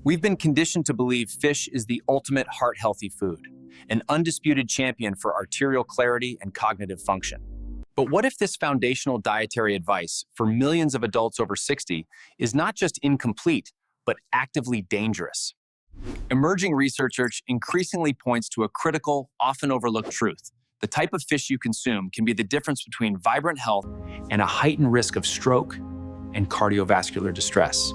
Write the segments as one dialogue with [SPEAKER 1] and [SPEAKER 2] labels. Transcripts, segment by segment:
[SPEAKER 1] We've been conditioned to believe fish is the ultimate heart-healthy food, an undisputed champion for arterial clarity and cognitive function. But what if this foundational dietary advice for millions of adults over 60 is not just incomplete, but actively dangerous? Emerging research increasingly points to a critical, often overlooked truth. The type of fish you consume can be the difference between vibrant health and a heightened risk of stroke and cardiovascular distress.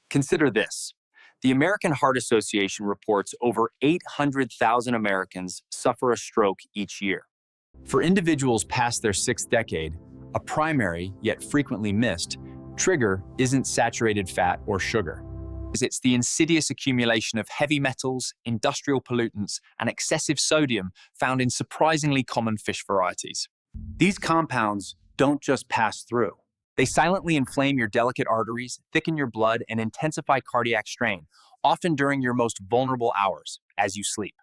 [SPEAKER 1] Consider this. The American Heart Association reports over 800,000 Americans suffer a stroke each year. For individuals past their sixth decade, a primary, yet frequently missed, trigger isn't saturated fat or sugar. It's the insidious accumulation of heavy metals, industrial pollutants, and excessive sodium found in surprisingly common fish varieties. These compounds don't just pass through. They silently inflame your delicate arteries, thicken your blood, and intensify cardiac strain, often during your most vulnerable hours, as you sleep.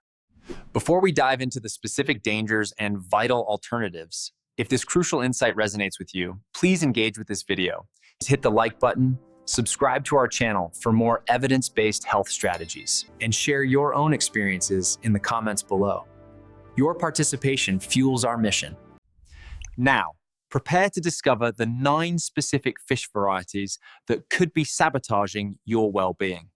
[SPEAKER 1] Before we dive into the specific dangers and vital alternatives, if this crucial insight resonates with you, please engage with this video. Hit the like button, subscribe to our channel for more evidence-based health strategies, and share your own experiences in the comments below. Your participation fuels our mission. Now, prepare to discover the 9 specific fish varieties that could be sabotaging your well-being.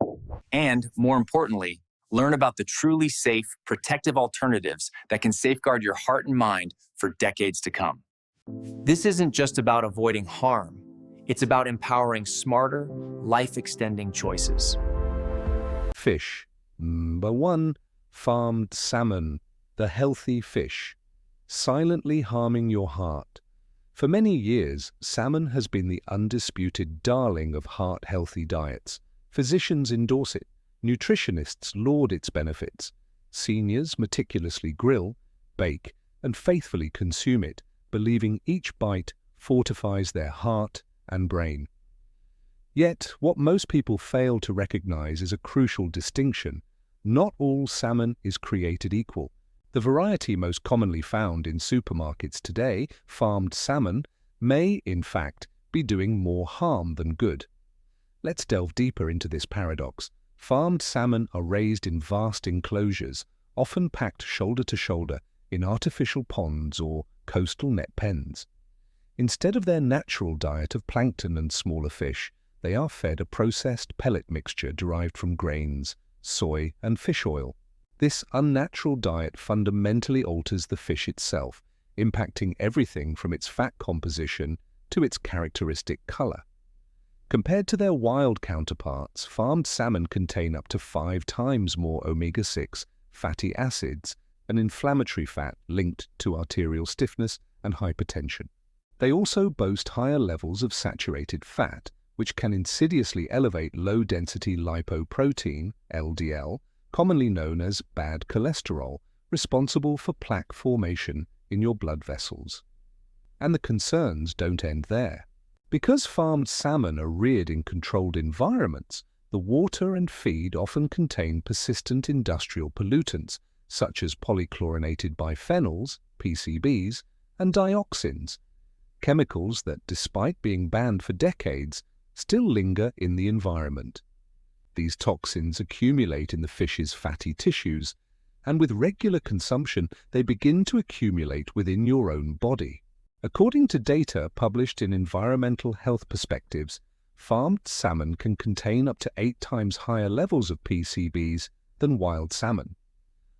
[SPEAKER 1] And, more importantly, learn about the truly safe, protective alternatives that can safeguard your heart and mind for decades to come. This isn't just about avoiding harm. It's about empowering smarter, life-extending choices.
[SPEAKER 2] Fish. Number 1. Farmed salmon, the healthy fish, silently harming your heart. For many years, salmon has been the undisputed darling of heart-healthy diets. Physicians endorse it, nutritionists laud its benefits. Seniors meticulously grill, bake, and faithfully consume it, believing each bite fortifies their heart and brain. Yet, what most people fail to recognize is a crucial distinction. Not all salmon is created equal. The variety most commonly found in supermarkets today, farmed salmon, may, in fact, be doing more harm than good. Let's delve deeper into this paradox. Farmed salmon are raised in vast enclosures, often packed shoulder to shoulder in artificial ponds or coastal net pens. Instead of their natural diet of plankton and smaller fish, they are fed a processed pellet mixture derived from grains, soy, and fish oil. This unnatural diet fundamentally alters the fish itself, impacting everything from its fat composition to its characteristic color. Compared to their wild counterparts, farmed salmon contain up to 5 times more omega-6 fatty acids, an inflammatory fat linked to arterial stiffness and hypertension. They also boast higher levels of saturated fat, which can insidiously elevate low-density lipoprotein, LDL, commonly known as bad cholesterol, responsible for plaque formation in your blood vessels. And the concerns don't end there. Because farmed salmon are reared in controlled environments, the water and feed often contain persistent industrial pollutants, such as polychlorinated biphenyls, PCBs, and dioxins, chemicals that, despite being banned for decades, still linger in the environment. These toxins accumulate in the fish's fatty tissues, and with regular consumption, they begin to accumulate within your own body. According to data published in Environmental Health Perspectives, farmed salmon can contain up to 8 times higher levels of PCBs than wild salmon.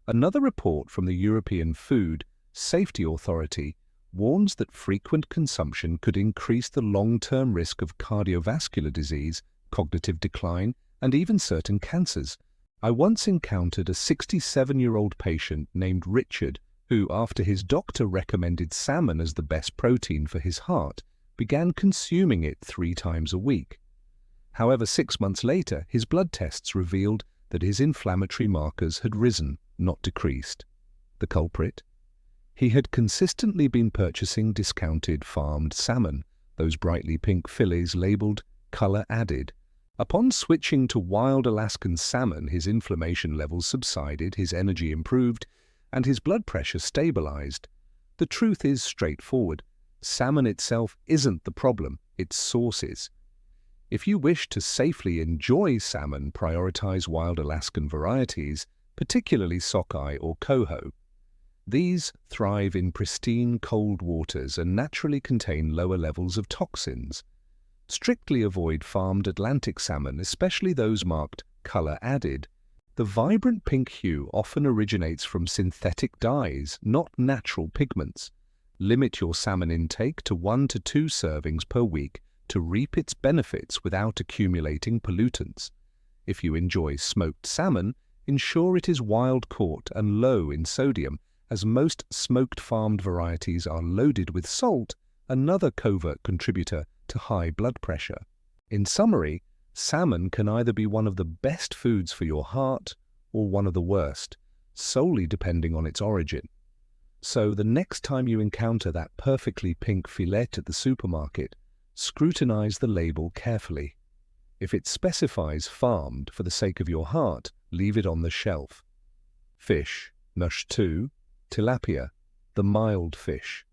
[SPEAKER 2] Another report from the European Food Safety Authority warns that frequent consumption could increase the long-term risk of cardiovascular disease, cognitive decline, and even certain cancers. I once encountered a 67-year-old patient named Richard who, after his doctor recommended salmon as the best protein for his heart, began consuming it 3 times a week. However, 6 months later, his blood tests revealed that his inflammatory markers had risen, not decreased. The culprit? He had consistently been purchasing discounted farmed salmon, those brightly pink fillets labeled color added. Upon switching to wild Alaskan salmon, his inflammation levels subsided, his energy improved, and his blood pressure stabilized. The truth is straightforward. Salmon itself isn't the problem, its source is. If you wish to safely enjoy salmon, prioritize wild Alaskan varieties, particularly sockeye or coho. These thrive in pristine cold waters and naturally contain lower levels of toxins. Strictly avoid farmed Atlantic salmon, especially those marked color added. The vibrant pink hue often originates from synthetic dyes, not natural pigments. Limit your salmon intake to 1 to 2 servings per week to reap its benefits without accumulating pollutants. If you enjoy smoked salmon, ensure it is wild-caught and low in sodium, as most smoked farmed varieties are loaded with salt, another covert contributor to high blood pressure. In summary, salmon can either be one of the best foods for your heart or one of the worst, solely depending on its origin. So the next time you encounter that perfectly pink fillet at the supermarket, scrutinize the label carefully. If it specifies farmed for the sake of your heart, leave it on the shelf. Fish, Nush 2, tilapia, the mild fish,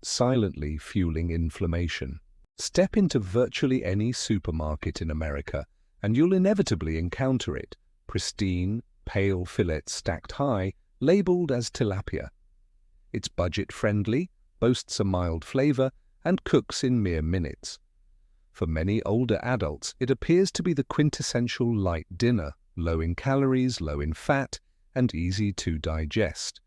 [SPEAKER 2] silently fueling inflammation. Step into virtually any supermarket in America, and you'll inevitably encounter it, pristine, pale fillets stacked high, labeled as tilapia. It's budget-friendly, boasts a mild flavor, and cooks in mere minutes. For many older adults, it appears to be the quintessential light dinner, low in calories, low in fat, and easy to digest.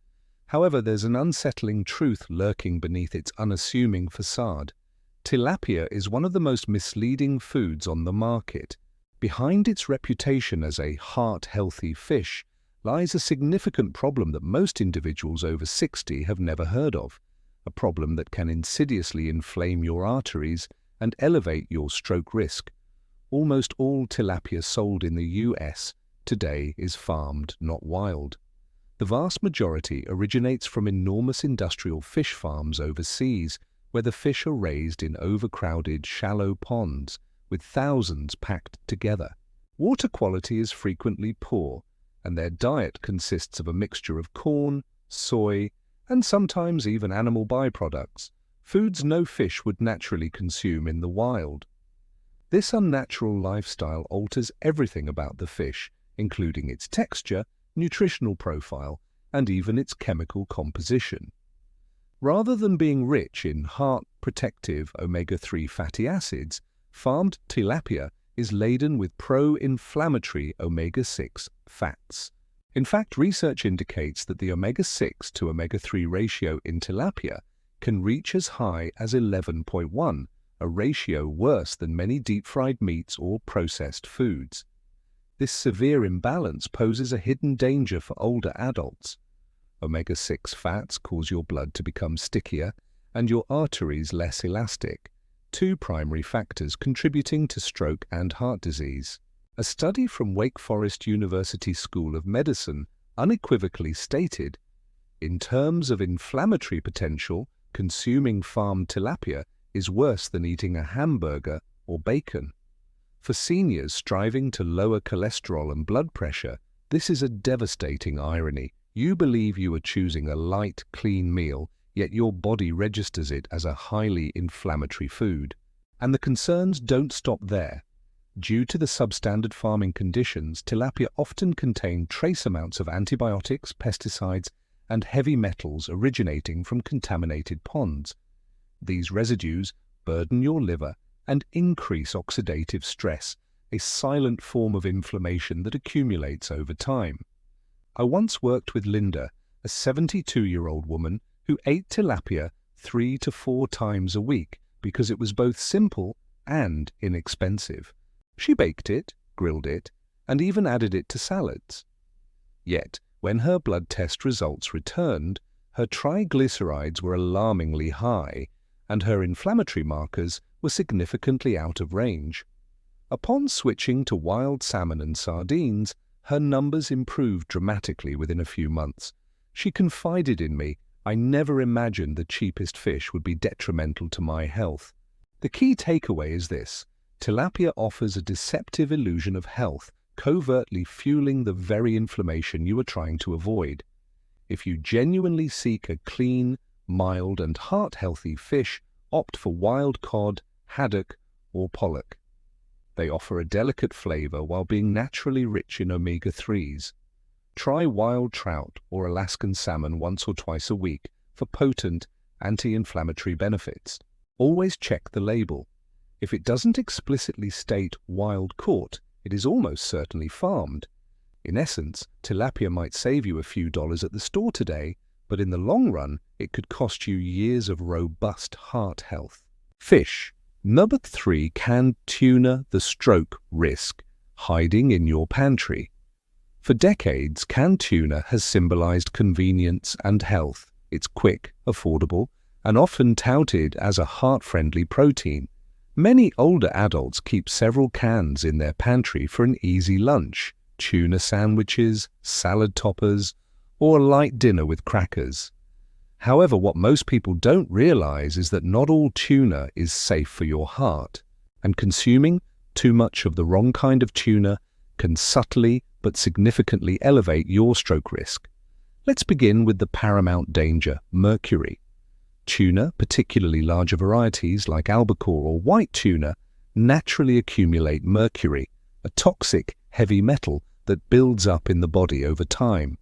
[SPEAKER 2] However, there's an unsettling truth lurking beneath its unassuming facade. Tilapia is one of the most misleading foods on the market. Behind its reputation as a heart-healthy fish lies a significant problem that most individuals over 60 have never heard of, a problem that can insidiously inflame your arteries and elevate your stroke risk. Almost all tilapia sold in the US today is farmed, not wild. The vast majority originates from enormous industrial fish farms overseas, where the fish are raised in overcrowded, shallow ponds, with thousands packed together. Water quality is frequently poor, and their diet consists of a mixture of corn, soy, and sometimes even animal byproducts, foods no fish would naturally consume in the wild. This unnatural lifestyle alters everything about the fish, including its texture, nutritional profile, and even its chemical composition. Rather than being rich in heart-protective omega-3 fatty acids, farmed tilapia is laden with pro-inflammatory omega-6 fats. In fact, research indicates that the omega-6 to omega-3 ratio in tilapia can reach as high as 11.1, a ratio worse than many deep-fried meats or processed foods. This severe imbalance poses a hidden danger for older adults. Omega-6 fats cause your blood to become stickier and your arteries less elastic, two primary factors contributing to stroke and heart disease. A study from Wake Forest University School of Medicine unequivocally stated, in terms of inflammatory potential, consuming farmed tilapia is worse than eating a hamburger or bacon. For seniors striving to lower cholesterol and blood pressure, this is a devastating irony. You believe you are choosing a light, clean meal, yet your body registers it as a highly inflammatory food. And the concerns don't stop there. Due to the substandard farming conditions, tilapia often contain trace amounts of antibiotics, pesticides, and heavy metals originating from contaminated ponds. These residues burden your liver and increase oxidative stress, a silent form of inflammation that accumulates over time. I once worked with Linda, a 72-year-old woman who ate tilapia 3 to 4 times a week because it was both simple and inexpensive. She baked it, grilled it, and even added it to salads. Yet, when her blood test results returned, her triglycerides were alarmingly high, and her inflammatory markers were significantly out of range. Upon switching to wild salmon and sardines, her numbers improved dramatically within a few months. She confided in me, "I never imagined the cheapest fish would be detrimental to my health." The key takeaway is this: tilapia offers a deceptive illusion of health, covertly fueling the very inflammation you are trying to avoid. If you genuinely seek a clean, mild, and heart-healthy fish, opt for wild cod, haddock, or pollock. They offer a delicate flavor while being naturally rich in omega-3s. Try wild trout or Alaskan salmon once or twice a week for potent anti-inflammatory benefits. Always check the label. If it doesn't explicitly state wild caught, it is almost certainly farmed. In essence, tilapia might save you a few dollars at the store today, but in the long run, it could cost you years of robust heart health. Fish. Number 3, canned tuna, the stroke risk, hiding in your pantry. For decades, canned tuna has symbolized convenience and health. It's quick, affordable, and often touted as a heart-friendly protein. Many older adults keep several cans in their pantry for an easy lunch, tuna sandwiches, salad toppers, or a light dinner with crackers. However, what most people don't realize is that not all tuna is safe for your heart, and consuming too much of the wrong kind of tuna can subtly but significantly elevate your stroke risk. Let's begin with the paramount danger, mercury. Tuna, particularly larger varieties like albacore or white tuna, naturally accumulate mercury, a toxic heavy metal that builds up in the body over time.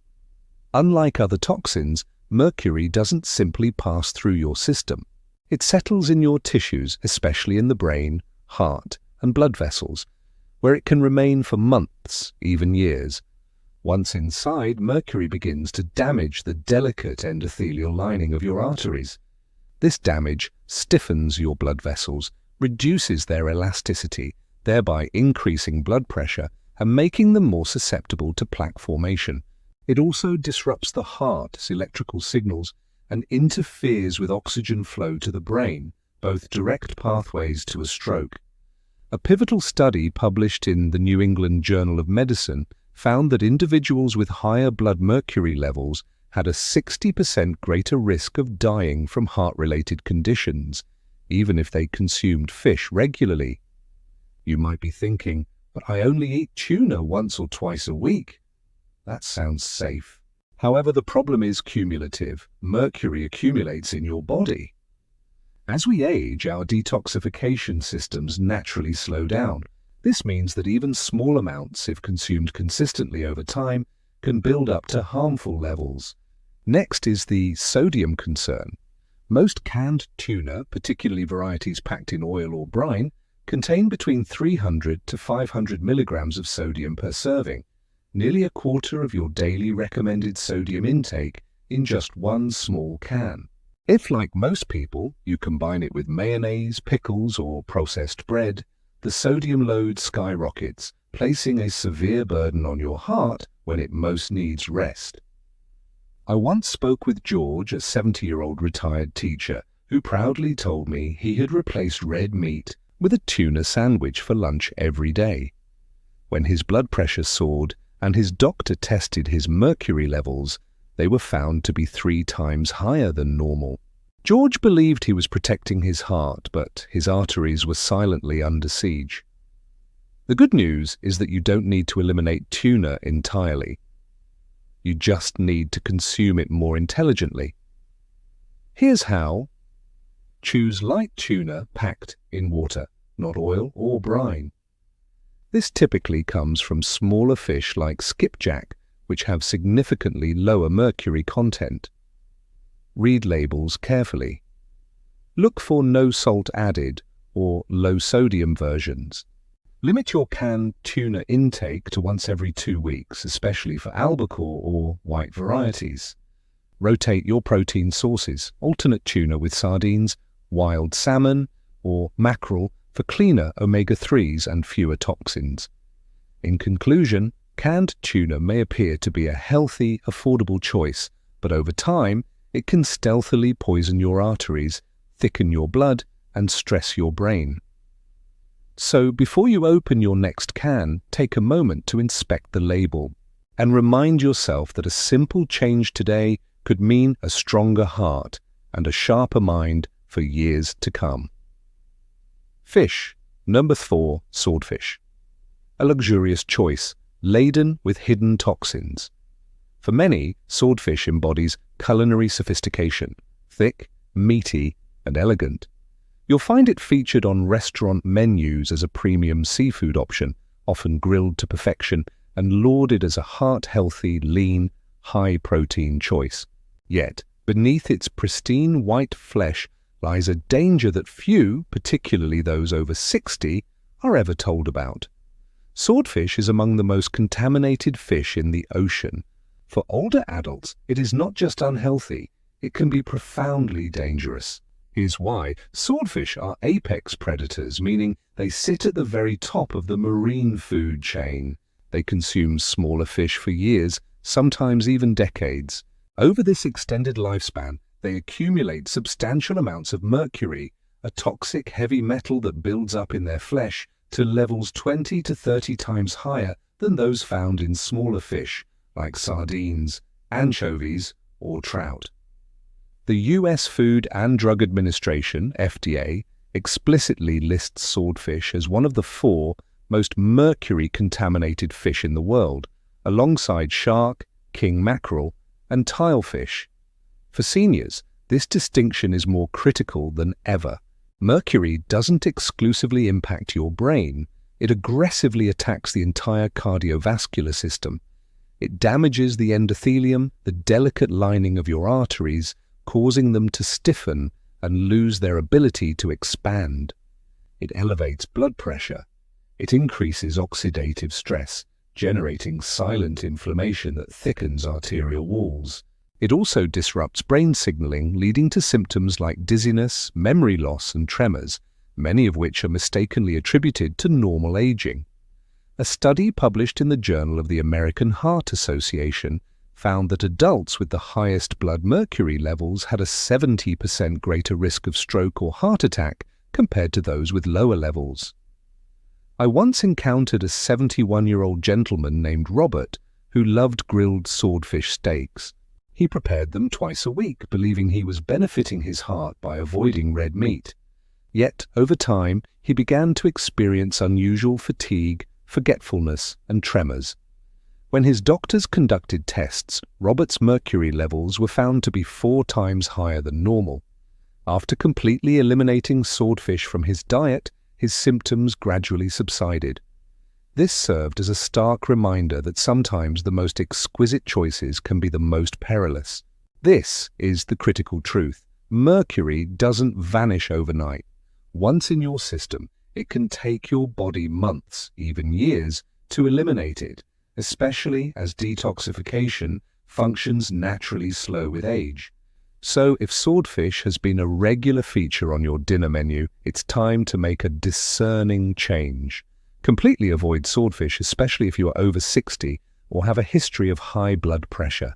[SPEAKER 2] Unlike other toxins, mercury doesn't simply pass through your system. It settles in your tissues, especially in the brain, heart, and blood vessels, where it can remain for months, even years. Once inside, mercury begins to damage the delicate endothelial lining of your arteries. This damage stiffens your blood vessels, reduces their elasticity, thereby increasing blood pressure and making them more susceptible to plaque formation. It also disrupts the heart's electrical signals and interferes with oxygen flow to the brain, both direct pathways to a stroke. A pivotal study published in the New England Journal of Medicine found that individuals with higher blood mercury levels had a 60% greater risk of dying from heart-related conditions, even if they consumed fish regularly. You might be thinking, but I only eat tuna once or twice a week. That sounds safe. However, the problem is cumulative. Mercury accumulates in your body. As we age, our detoxification systems naturally slow down. This means that even small amounts, if consumed consistently over time, can build up to harmful levels. Next is the sodium concern. Most canned tuna, particularly varieties packed in oil or brine, contain between 300 to 500 milligrams of sodium per serving, nearly a quarter of your daily recommended sodium intake in just one small can. If, like most people, you combine it with mayonnaise, pickles, or processed bread, the sodium load skyrockets, placing a severe burden on your heart when it most needs rest. I once spoke with George, a 70-year-old retired teacher, who proudly told me he had replaced red meat with a tuna sandwich for lunch every day. When his blood pressure soared and his doctor tested his mercury levels, they were found to be 3 times higher than normal. George believed he was protecting his heart, but his arteries were silently under siege. The good news is that you don't need to eliminate tuna entirely. You just need to consume it more intelligently. Here's how. Choose light tuna packed in water, not oil or brine. This typically comes from smaller fish like skipjack, which have significantly lower mercury content. Read labels carefully. Look for no salt added or low sodium versions. Limit your canned tuna intake to once every 2 weeks, especially for albacore or white varieties. Rotate your protein sources, alternate tuna with sardines, wild salmon, or mackerel for cleaner omega-3s and fewer toxins. In conclusion, canned tuna may appear to be a healthy, affordable choice, but over time, it can stealthily poison your arteries, thicken your blood, and stress your brain. So before you open your next can, take a moment to inspect the label and remind yourself that a simple change today could mean a stronger heart and a sharper mind for years to come. Fish. Number 4, swordfish. A luxurious choice, laden with hidden toxins. For many, swordfish embodies culinary sophistication, thick, meaty, and elegant. You'll find it featured on restaurant menus as a premium seafood option, often grilled to perfection and lauded as a heart-healthy, lean, high-protein choice. Yet, beneath its pristine white flesh lies a danger that few, particularly those over 60, are ever told about. Swordfish is among the most contaminated fish in the ocean. For older adults, it is not just unhealthy, it can be profoundly dangerous. Here's why. Swordfish are apex predators, meaning they sit at the very top of the marine food chain. They consume smaller fish for years, sometimes even decades. Over this extended lifespan, they accumulate substantial amounts of mercury, a toxic heavy metal that builds up in their flesh to levels 20 to 30 times higher than those found in smaller fish, like sardines, anchovies, or trout. The U.S. Food and Drug Administration, FDA, explicitly lists swordfish as one of the 4 most mercury-contaminated fish in the world, alongside shark, king mackerel, and tilefish. For seniors, this distinction is more critical than ever. Mercury doesn't exclusively impact your brain, it aggressively attacks the entire cardiovascular system. It damages the endothelium, the delicate lining of your arteries, causing them to stiffen and lose their ability to expand. It elevates blood pressure. It increases oxidative stress, generating silent inflammation that thickens arterial walls. It also disrupts brain signaling, leading to symptoms like dizziness, memory loss, and tremors, many of which are mistakenly attributed to normal aging. A study published in the Journal of the American Heart Association found that adults with the highest blood mercury levels had a 70% greater risk of stroke or heart attack compared to those with lower levels. I once encountered a 71-year-old gentleman named Robert who loved grilled swordfish steaks. He prepared them twice a week, believing he was benefiting his heart by avoiding red meat. Yet, over time, he began to experience unusual fatigue, forgetfulness, and tremors. When his doctors conducted tests, Robert's mercury levels were found to be 4 times higher than normal. After completely eliminating swordfish from his diet, his symptoms gradually subsided. This served as a stark reminder that sometimes the most exquisite choices can be the most perilous. This is the critical truth. Mercury doesn't vanish overnight. Once in your system, it can take your body months, even years, to eliminate it, especially as detoxification functions naturally slow with age. So if swordfish has been a regular feature on your dinner menu, it's time to make a discerning change. Completely avoid swordfish, especially if you are over 60 or have a history of high blood pressure.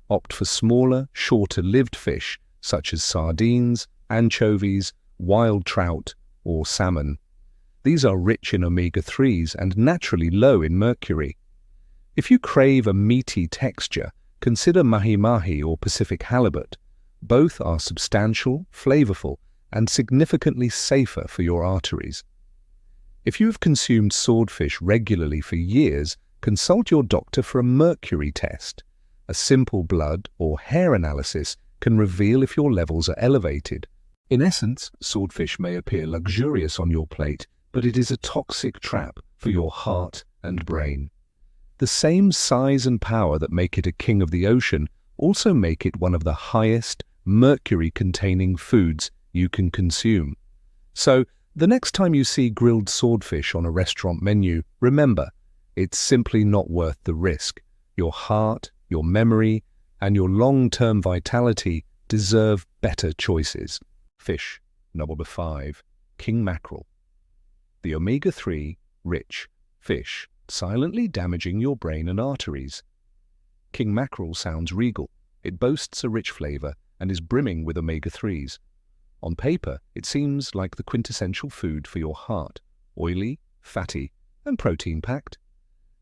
[SPEAKER 2] Opt for smaller, shorter-lived fish such as sardines, anchovies, wild trout, or salmon. These are rich in omega-3s and naturally low in mercury. If you crave a meaty texture, consider mahi-mahi or Pacific halibut. Both are substantial, flavorful, and significantly safer for your arteries. If you have consumed swordfish regularly for years, consult your doctor for a mercury test. A simple blood or hair analysis can reveal if your levels are elevated. In essence, swordfish may appear luxurious on your plate, but it is a toxic trap for your heart and brain. The same size and power that make it a king of the ocean also make it one of the highest mercury-containing foods you can consume. So, the next time you see grilled swordfish on a restaurant menu, remember, it's simply not worth the risk. Your heart, your memory, and your long-term vitality deserve better choices. Fish. Number 5. King mackerel. The omega-3 rich fish, silently damaging your brain and arteries. King mackerel sounds regal. It boasts a rich flavor and is brimming with omega-3s. On paper, it seems like the quintessential food for your heart, oily, fatty, and protein-packed.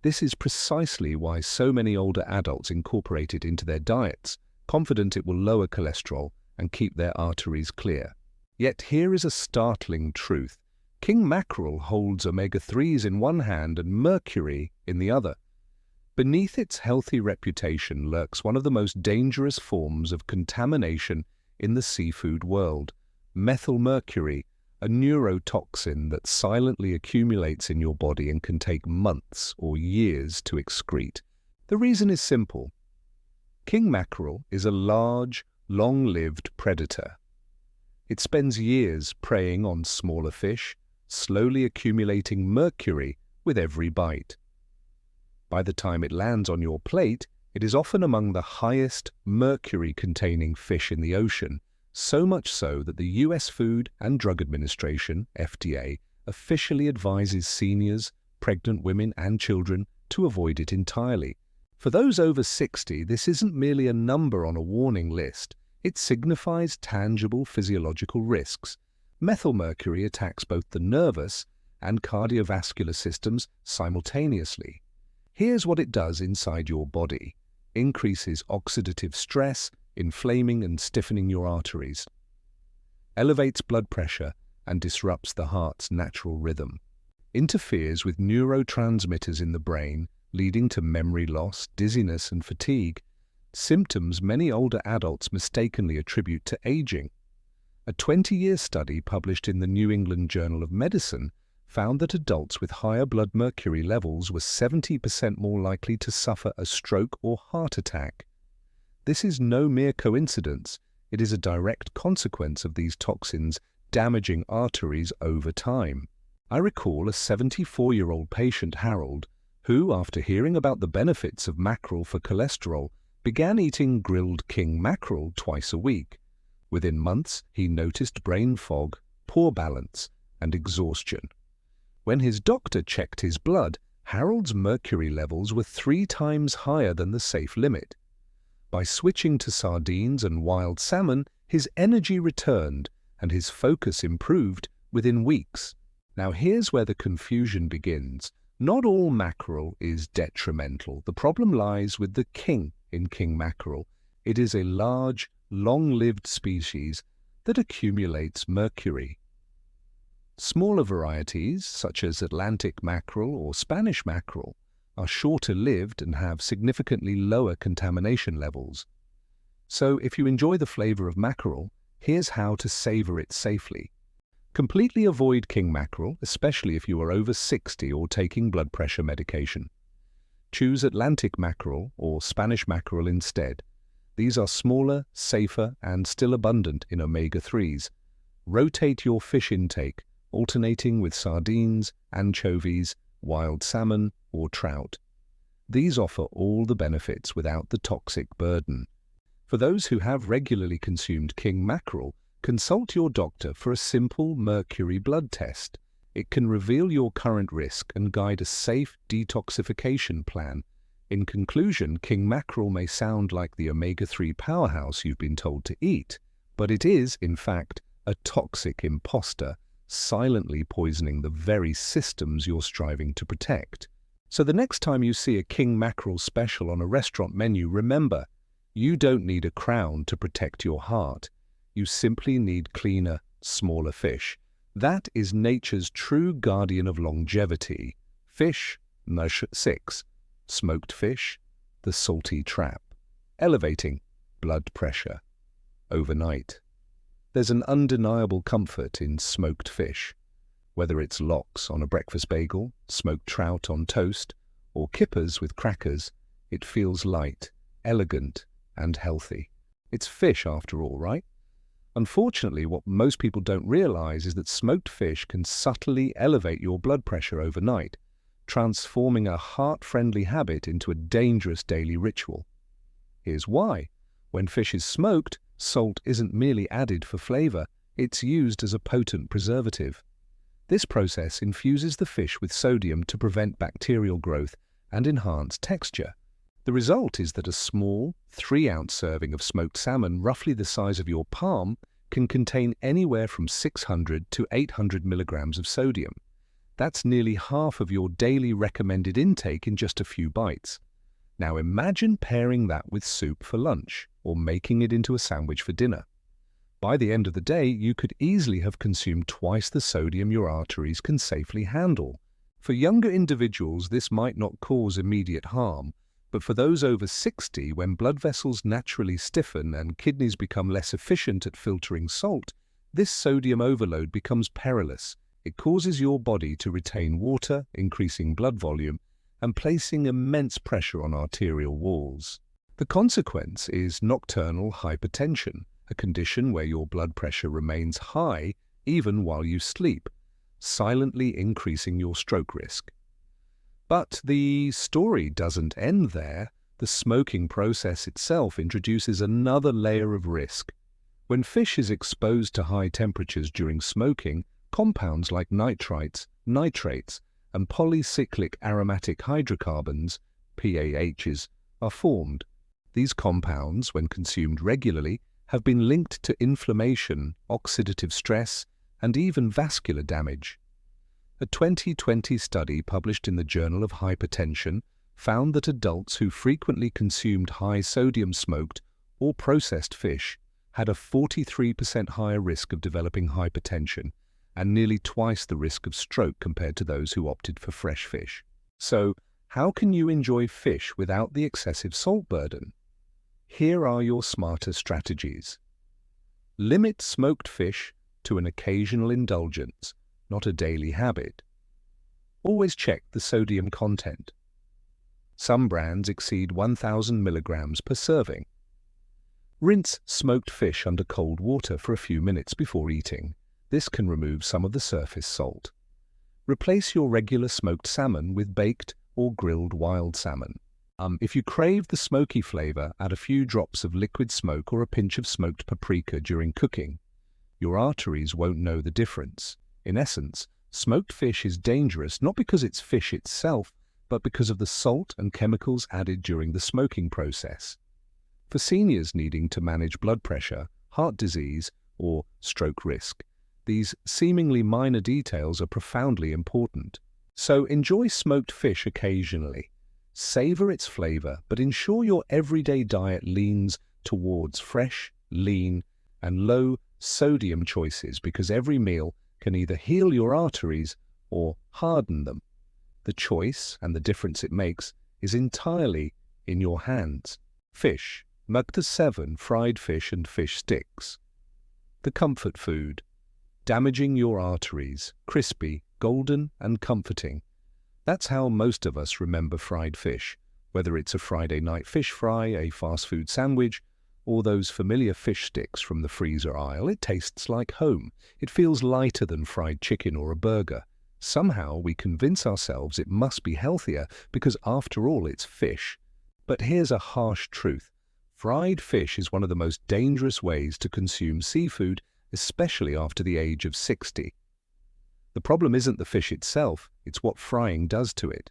[SPEAKER 2] This is precisely why so many older adults incorporate it into their diets, confident it will lower cholesterol and keep their arteries clear. Yet here is a startling truth. King mackerel holds omega-3s in one hand and mercury in the other. Beneath its healthy reputation lurks one of the most dangerous forms of contamination in the seafood world: methylmercury, a neurotoxin that silently accumulates in your body and can take months or years to excrete. The reason is simple. King mackerel is a large, long-lived predator. It spends years preying on smaller fish, slowly accumulating mercury with every bite. By the time it lands on your plate, it is often among the highest mercury-containing fish in the ocean, so much so that the US Food and Drug Administration, FDA, officially advises seniors, pregnant women and children to avoid it entirely. For those over 60, this isn't merely a number on a warning list. It signifies tangible physiological risks. Methylmercury attacks both the nervous and cardiovascular systems simultaneously. Here's what it does inside your body. Increases oxidative stress, inflaming and stiffening your arteries. Elevates blood pressure and disrupts the heart's natural rhythm. Interferes with neurotransmitters in the brain, leading to memory loss, dizziness and fatigue, symptoms many older adults mistakenly attribute to aging. A 20-year study published in the New England Journal of Medicine found that adults with higher blood mercury levels were 70% more likely to suffer a stroke or heart attack. This is no mere coincidence. It is a direct consequence of these toxins damaging arteries over time. I recall a 74-year-old patient, Harold, who, after hearing about the benefits of mackerel for cholesterol, began eating grilled king mackerel twice a week. Within months, he noticed brain fog, poor balance, and exhaustion. When his doctor checked his blood, Harold's mercury levels were 3 times higher than the safe limit. By switching to sardines and wild salmon, his energy returned and his focus improved within weeks. Now here's where the confusion begins. Not all mackerel is detrimental. The problem lies with the king in king mackerel. It is a large, long-lived species that accumulates mercury. Smaller varieties, such as Atlantic mackerel or Spanish mackerel, are shorter-lived and have significantly lower contamination levels. So if you enjoy the flavor of mackerel, here's how to savor it safely. Completely avoid king mackerel, especially if you are over 60 or taking blood pressure medication. Choose Atlantic mackerel or Spanish mackerel instead. These are smaller, safer, and still abundant in omega-3s. Rotate your fish intake, alternating with sardines, anchovies, wild salmon, or trout. These offer all the benefits without the toxic burden. For those who have regularly consumed king mackerel, consult your doctor for a simple mercury blood test. It can reveal your current risk and guide a safe detoxification plan. In conclusion, king mackerel may sound like the omega-3 powerhouse you've been told to eat, but it is, in fact, a toxic imposter, silently poisoning the very systems you're striving to protect. So the next time you see a king mackerel special on a restaurant menu, remember, you don't need a crown to protect your heart. You simply need cleaner, smaller fish. That is nature's true guardian of longevity. Fish, Nush 6. Smoked fish, the salty trap. Elevating blood pressure overnight. There's an undeniable comfort in smoked fish. Whether it's lox on a breakfast bagel, smoked trout on toast, or kippers with crackers, it feels light, elegant, and healthy. It's fish after all, right? Unfortunately, what most people don't realize is that smoked fish can subtly elevate your blood pressure overnight, transforming a heart-friendly habit into a dangerous daily ritual. Here's why. When fish is smoked, salt isn't merely added for flavor, it's used as a potent preservative. This process infuses the fish with sodium to prevent bacterial growth and enhance texture. The result is that a small, 3-ounce serving of smoked salmon, roughly the size of your palm, can contain anywhere from 600 to 800 milligrams of sodium. That's nearly half of your daily recommended intake in just a few bites. Now imagine pairing that with soup for lunch, or making it into a sandwich for dinner. By the end of the day, you could easily have consumed twice the sodium your arteries can safely handle. For younger individuals, this might not cause immediate harm, but for those over 60, when blood vessels naturally stiffen and kidneys become less efficient at filtering salt, This sodium overload becomes perilous. It causes your body to retain water, increasing blood volume, and placing immense pressure on arterial walls. The consequence is nocturnal hypertension, a condition where your blood pressure remains high even while you sleep, silently increasing your stroke risk. But the story doesn't end there. The smoking process itself introduces another layer of risk. When fish is exposed to high temperatures during smoking, compounds like nitrites, nitrates, and polycyclic aromatic hydrocarbons, PAHs, are formed. These compounds, when consumed regularly, have been linked to inflammation, oxidative stress, and even vascular damage. A 2020 study published in the Journal of Hypertension found that adults who frequently consumed high-sodium smoked or processed fish had a 43% higher risk of developing hypertension and nearly twice the risk of stroke compared to those who opted for fresh fish. So, how can you enjoy fish without the excessive salt burden? Here are your smarter strategies. Limit smoked fish to an occasional indulgence, not a daily habit. Always check the sodium content. Some brands exceed 1,000 milligrams per serving. Rinse smoked fish under cold water for a few minutes before eating. This can remove some of the surface salt. Replace your regular smoked salmon with baked or grilled wild salmon. If you crave the smoky flavor, add a few drops of liquid smoke or a pinch of smoked paprika during cooking. Your arteries won't know the difference. In essence, smoked fish is dangerous not because it's fish itself, but because of the salt and chemicals added during the smoking process. For seniors needing to manage blood pressure, heart disease, or stroke risk, these seemingly minor details are profoundly important. So enjoy smoked fish occasionally. Savor its flavor, but ensure your everyday diet leans towards fresh, lean, and low-sodium choices because every meal can either heal your arteries or harden them. The choice and the difference it makes is entirely in your hands. Fish. Mukta 7 fried fish and fish sticks. The comfort food. Damaging your arteries, crispy, golden, and comforting. That's how most of us remember fried fish, whether it's a Friday night fish fry, a fast food sandwich, or those familiar fish sticks from the freezer aisle. It tastes like home. It feels lighter than fried chicken or a burger. Somehow we convince ourselves it must be healthier because after all it's fish. But here's a harsh truth. Fried fish is one of the most dangerous ways to consume seafood, especially after the age of 60. The problem isn't the fish itself, it's what frying does to it.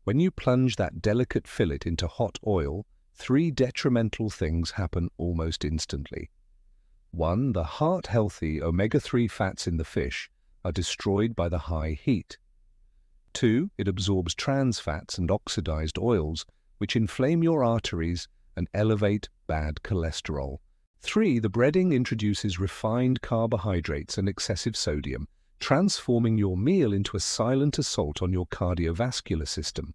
[SPEAKER 2] When you plunge that delicate fillet into hot oil, 3 detrimental things happen almost instantly. 1. The heart-healthy omega-3 fats in the fish are destroyed by the high heat. 2. It absorbs trans fats and oxidized oils, which inflame your arteries and elevate bad cholesterol. 3. The breading introduces refined carbohydrates and excessive sodium, transforming your meal into a silent assault on your cardiovascular system.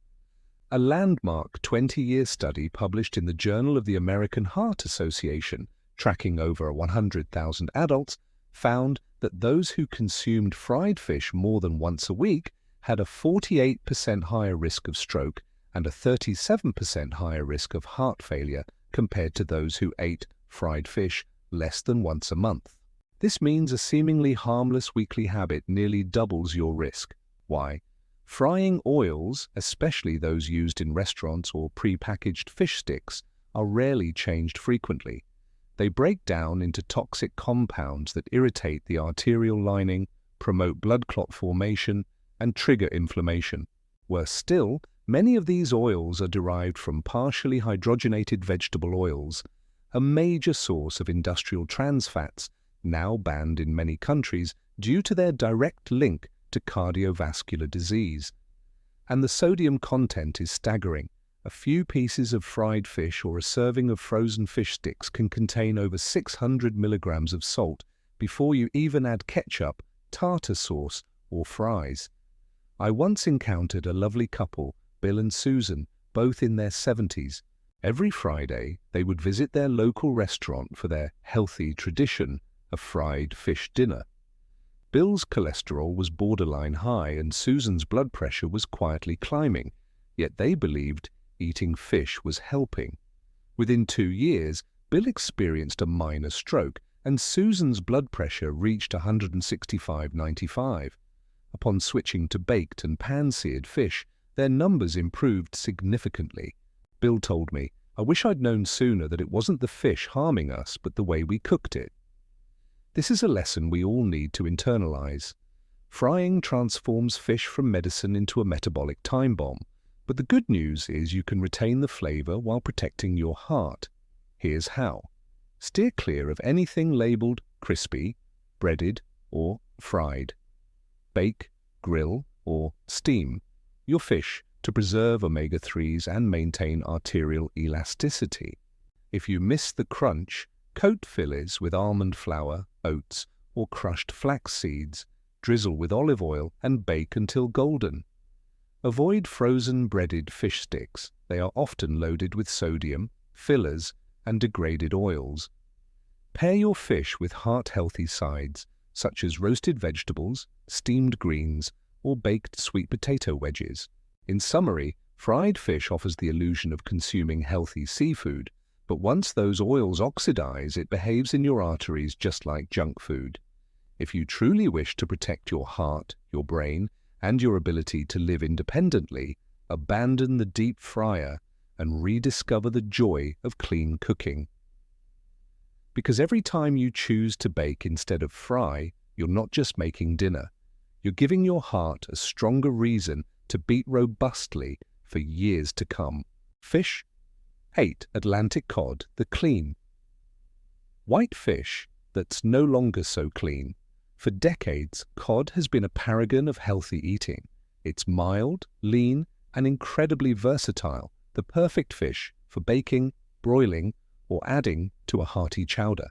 [SPEAKER 2] A landmark 20-year study published in the Journal of the American Heart Association, tracking over 100,000 adults, found that those who consumed fried fish more than once a week had a 48% higher risk of stroke and a 37% higher risk of heart failure compared to those who ate fried fish less than once a month. This means a seemingly harmless weekly habit nearly doubles your risk. Why? Frying oils, especially those used in restaurants or pre-packaged fish sticks, are rarely changed frequently. They break down into toxic compounds that irritate the arterial lining, promote blood clot formation, and trigger inflammation. Worse still, many of these oils are derived from partially hydrogenated vegetable oils, a major source of industrial trans fats, now banned in many countries due to their direct link to cardiovascular disease. And the sodium content is staggering. A few pieces of fried fish or a serving of frozen fish sticks can contain over 600 milligrams of salt before you even add ketchup, tartar sauce, or fries. I once encountered a lovely couple, Bill and Susan, both in their 70s. Every Friday, they would visit their local restaurant for their healthy tradition, a fried fish dinner. Bill's cholesterol was borderline high and Susan's blood pressure was quietly climbing, yet they believed eating fish was helping. Within 2 years, Bill experienced a minor stroke and Susan's blood pressure reached 165/95. Upon switching to baked and pan-seared fish, their numbers improved significantly. Bill told me, "I wish I'd known sooner that it wasn't the fish harming us, but the way we cooked it." This is a lesson we all need to internalize. Frying transforms fish from medicine into a metabolic time bomb, but the good news is you can retain the flavor while protecting your heart. Here's how. Steer clear of anything labeled crispy, breaded, or fried. Bake, grill, or steam your fish to preserve omega-3s and maintain arterial elasticity. If you miss the crunch, coat fillets with almond flour, oats, or crushed flax seeds, drizzle with olive oil and bake until golden. Avoid frozen breaded fish sticks. They are often loaded with sodium, fillers, and degraded oils. Pair your fish with heart-healthy sides, such as roasted vegetables, steamed greens, or baked sweet potato wedges. In summary, fried fish offers the illusion of consuming healthy seafood, but once those oils oxidize, it behaves in your arteries just like junk food. If you truly wish to protect your heart, your brain, and your ability to live independently, abandon the deep fryer and rediscover the joy of clean cooking. Because every time you choose to bake instead of fry, you're not just making dinner. You're giving your heart a stronger reason to beat robustly for years to come. Fish. 8. Atlantic cod, the clean. White fish that's no longer so clean. For decades, cod has been a paragon of healthy eating. It's mild, lean, and incredibly versatile, the perfect fish for baking, broiling, or adding to a hearty chowder.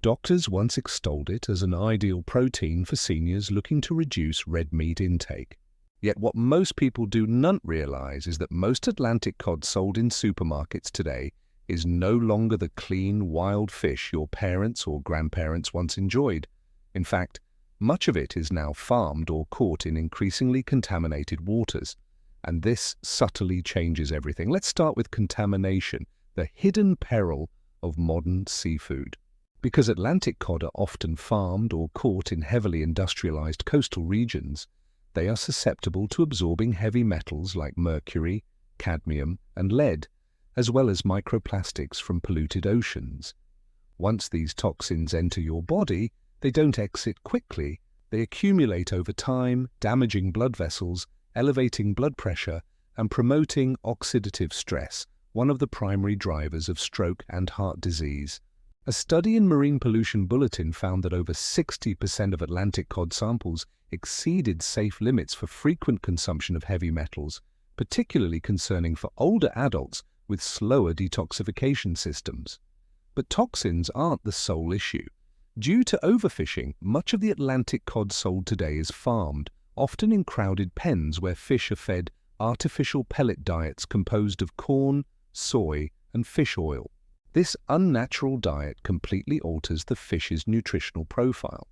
[SPEAKER 2] Doctors once extolled it as an ideal protein for seniors looking to reduce red meat intake. Yet what most people do not realize is that most Atlantic cod sold in supermarkets today is no longer the clean, wild fish your parents or grandparents once enjoyed. In fact, much of it is now farmed or caught in increasingly contaminated waters. And this subtly changes everything. Let's start with contamination, the hidden peril of modern seafood. Because Atlantic cod are often farmed or caught in heavily industrialized coastal regions, they are susceptible to absorbing heavy metals like mercury, cadmium, and lead, as well as microplastics from polluted oceans. Once these toxins enter your body, they don't exit quickly. They accumulate over time, damaging blood vessels, elevating blood pressure, and promoting oxidative stress, one of the primary drivers of stroke and heart disease. A study in Marine Pollution Bulletin found that over 60% of Atlantic cod samples exceeded safe limits for frequent consumption of heavy metals, particularly concerning for older adults with slower detoxification systems. But toxins aren't the sole issue. Due to overfishing, much of the Atlantic cod sold today is farmed, often in crowded pens where fish are fed artificial pellet diets composed of corn, soy, and fish oil. This unnatural diet completely alters the fish's nutritional profile.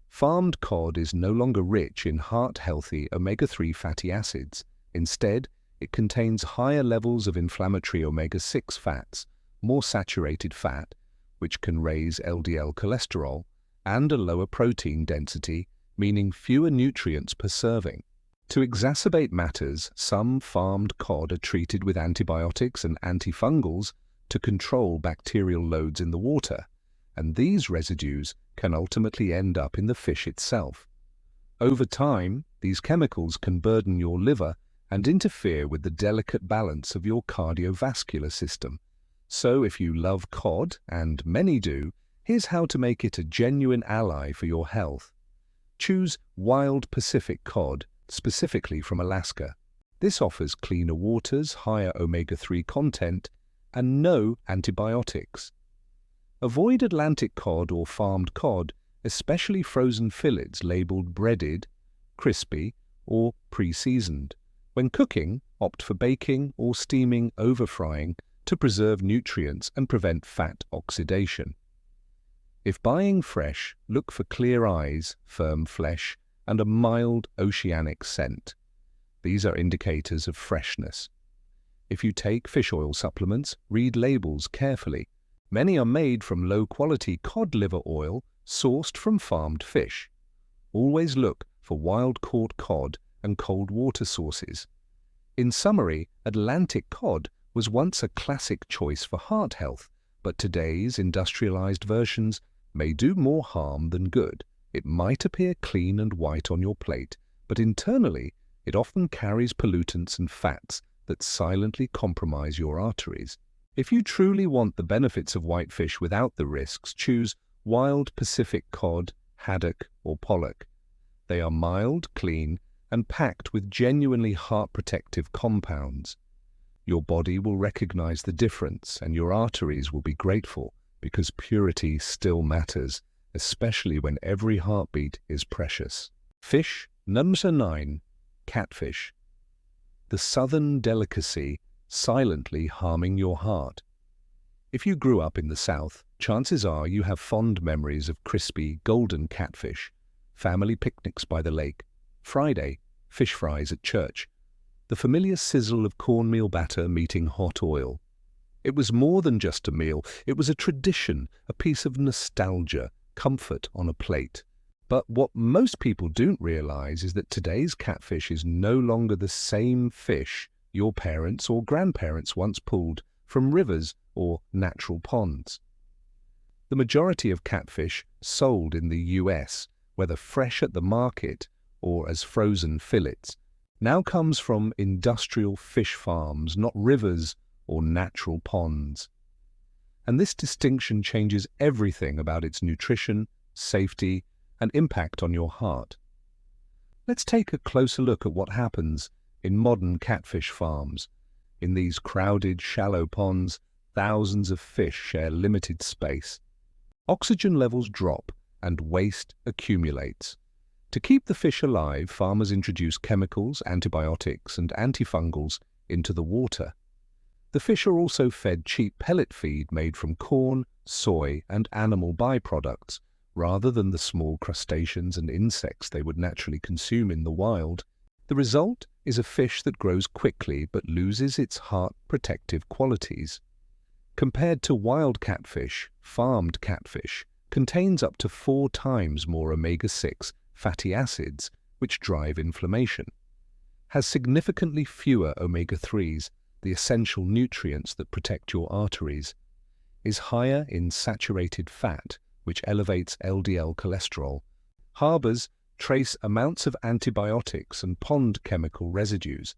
[SPEAKER 2] Farmed cod is no longer rich in heart-healthy omega-3 fatty acids. Instead, it contains higher levels of inflammatory omega-6 fats, more saturated fat, which can raise LDL cholesterol, and a lower protein density, meaning fewer nutrients per serving. To exacerbate matters, some farmed cod are treated with antibiotics and antifungals to control bacterial loads in the water, and these residues can ultimately end up in the fish itself. Over time, these chemicals can burden your liver and interfere with the delicate balance of your cardiovascular system. So if you love cod, and many do, here's how to make it a genuine ally for your health. Choose wild Pacific cod, specifically from Alaska. This offers cleaner waters, higher omega-3 content, and no antibiotics. Avoid Atlantic cod or farmed cod, especially frozen fillets labeled breaded, crispy, or pre-seasoned. When cooking, opt for baking or steaming over frying to preserve nutrients and prevent fat oxidation. If buying fresh, look for clear eyes, firm flesh, and a mild oceanic scent. These are indicators of freshness. If you take fish oil supplements, read labels carefully. Many are made from low-quality cod liver oil sourced from farmed fish. Always look for wild-caught cod and cold water sources. In summary, Atlantic cod was once a classic choice for heart health, but today's industrialized versions may do more harm than good. It might appear clean and white on your plate, but internally it often carries pollutants and fats that silently compromise your arteries. If you truly want the benefits of whitefish without the risks, choose wild Pacific cod, haddock, or pollock. They are mild, clean, and packed with genuinely heart-protective compounds. Your body will recognize the difference, and your arteries will be grateful, because purity still matters, especially when every heartbeat is precious. Fish number 9, catfish. The southern delicacy silently harming your heart. If you grew up in the South, chances are you have fond memories of crispy, golden catfish, family picnics by the lake, Friday, fish fries at church, the familiar sizzle of cornmeal batter meeting hot oil. It was more than just a meal, it was a tradition, a piece of nostalgia, comfort on a plate. But what most people don't realize is that today's catfish is no longer the same fish your parents or grandparents once pulled from rivers or natural ponds. The majority of catfish sold in the US, whether fresh at the market or as frozen fillets, now comes from industrial fish farms, not rivers or natural ponds. And this distinction changes everything about its nutrition, safety, and impact on your heart. Let's take a closer look at what happens in modern catfish farms. In these crowded, shallow ponds, thousands of fish share limited space. Oxygen levels drop and waste accumulates. To keep the fish alive, farmers introduce chemicals, antibiotics, and antifungals into the water. The fish are also fed cheap pellet feed made from corn, soy, and animal byproducts, rather than the small crustaceans and insects they would naturally consume in the wild. The result is a fish that grows quickly but loses its heart-protective qualities. Compared to wild catfish, farmed catfish contains up to 4 times more omega-6 fatty acids, which drive inflammation, has significantly fewer omega-3s, the essential nutrients that protect your arteries, is higher in saturated fat, which elevates LDL cholesterol, harbors trace amounts of antibiotics and pond chemical residues.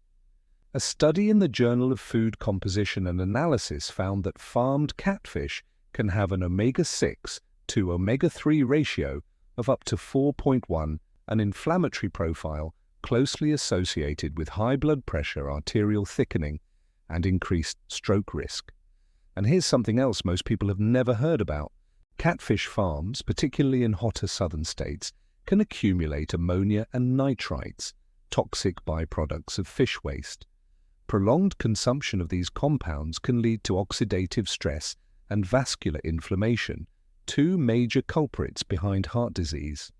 [SPEAKER 2] A study in the Journal of Food Composition and Analysis found that farmed catfish can have an omega-6 to omega-3 ratio of up to 4.1, an inflammatory profile closely associated with high blood pressure, arterial thickening, and increased stroke risk. And here's something else most people have never heard about. Catfish farms, particularly in hotter southern states, can accumulate ammonia and nitrites, toxic byproducts of fish waste. Prolonged consumption of these compounds can lead to oxidative stress and vascular inflammation, 2 major culprits behind heart disease.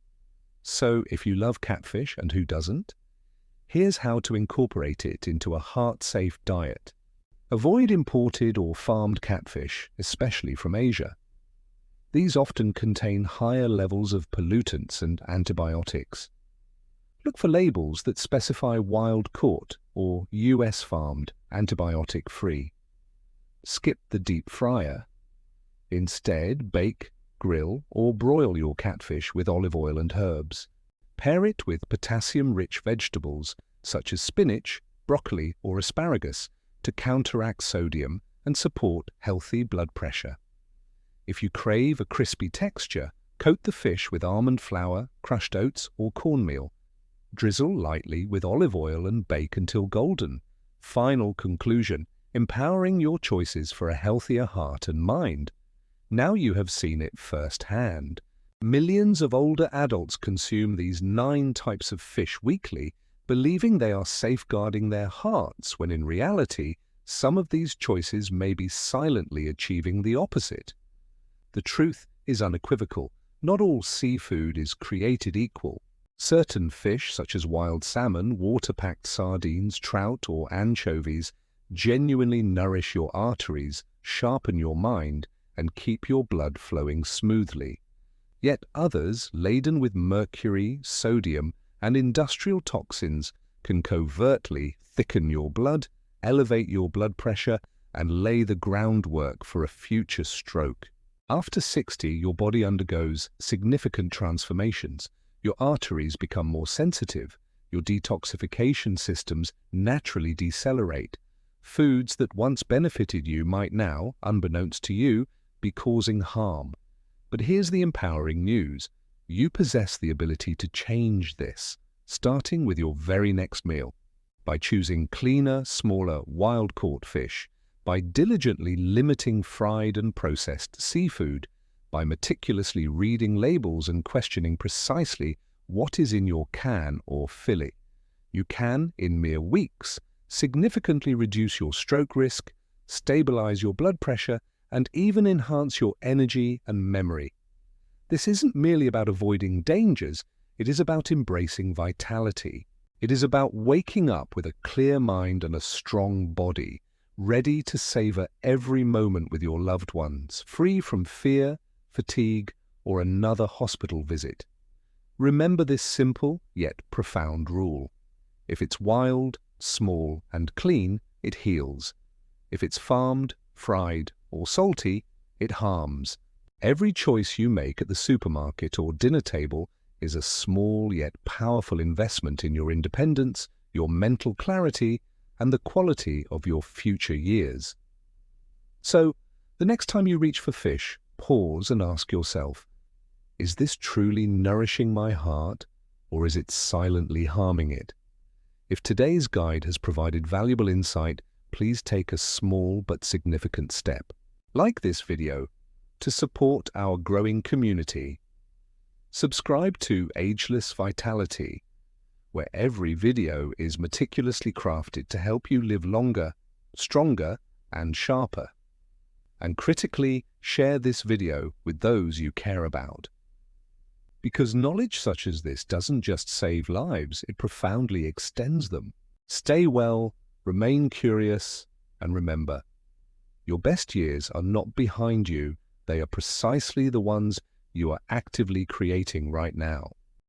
[SPEAKER 2] So, if you love catfish, and who doesn't? Here's how to incorporate it into a heart-safe diet. Avoid imported or farmed catfish, especially from Asia. These often contain higher levels of pollutants and antibiotics. Look for labels that specify wild-caught or US-farmed, antibiotic-free. Skip the deep fryer. Instead, bake, grill, or broil your catfish with olive oil and herbs. Pair it with potassium-rich vegetables such as spinach, broccoli, or asparagus to counteract sodium and support healthy blood pressure. If you crave a crispy texture, coat the fish with almond flour, crushed oats, or cornmeal. Drizzle lightly with olive oil and bake until golden. Final conclusion, empowering your choices for a healthier heart and mind. Now you have seen it firsthand. Millions of older adults consume these 9 types of fish weekly, believing they are safeguarding their hearts, when in reality, some of these choices may be silently achieving the opposite. The truth is unequivocal. Not all seafood is created equal. Certain fish, such as wild salmon, water-packed sardines, trout, or anchovies, genuinely nourish your arteries, sharpen your mind, and keep your blood flowing smoothly. Yet others, laden with mercury, sodium, and industrial toxins, can covertly thicken your blood, elevate your blood pressure, and lay the groundwork for a future stroke. After 60, your body undergoes significant transformations. Your arteries become more sensitive. Your detoxification systems naturally decelerate. Foods that once benefited you might now, unbeknownst to you, be causing harm. But here's the empowering news. You possess the ability to change this, starting with your very next meal. By choosing cleaner, smaller, wild-caught fish, by diligently limiting fried and processed seafood, by meticulously reading labels and questioning precisely what is in your can or fillet, you can, in mere weeks, significantly reduce your stroke risk, stabilize your blood pressure, and even enhance your energy and memory. This isn't merely about avoiding dangers, it is about embracing vitality. It is about waking up with a clear mind and a strong body, ready to savor every moment with your loved ones, free from fear, fatigue, or another hospital visit. Remember this simple yet profound rule. If it's wild, small, and clean, it heals. If it's farmed, fried, or salty, it harms. Every choice you make at the supermarket or dinner table is a small yet powerful investment in your independence, your mental clarity, and the quality of your future years. So, the next time you reach for fish, pause and ask yourself, is this truly nourishing my heart, or is it silently harming it? If today's guide has provided valuable insight, please take a small but significant step. Like this video to support our growing community. Subscribe to Ageless Vitality, where every video is meticulously crafted to help you live longer, stronger, and sharper. And critically, share this video with those you care about. Because knowledge such as this doesn't just save lives, it profoundly extends them. Stay well, remain curious, and remember, your best years are not behind you, they are precisely the ones you are actively creating right now.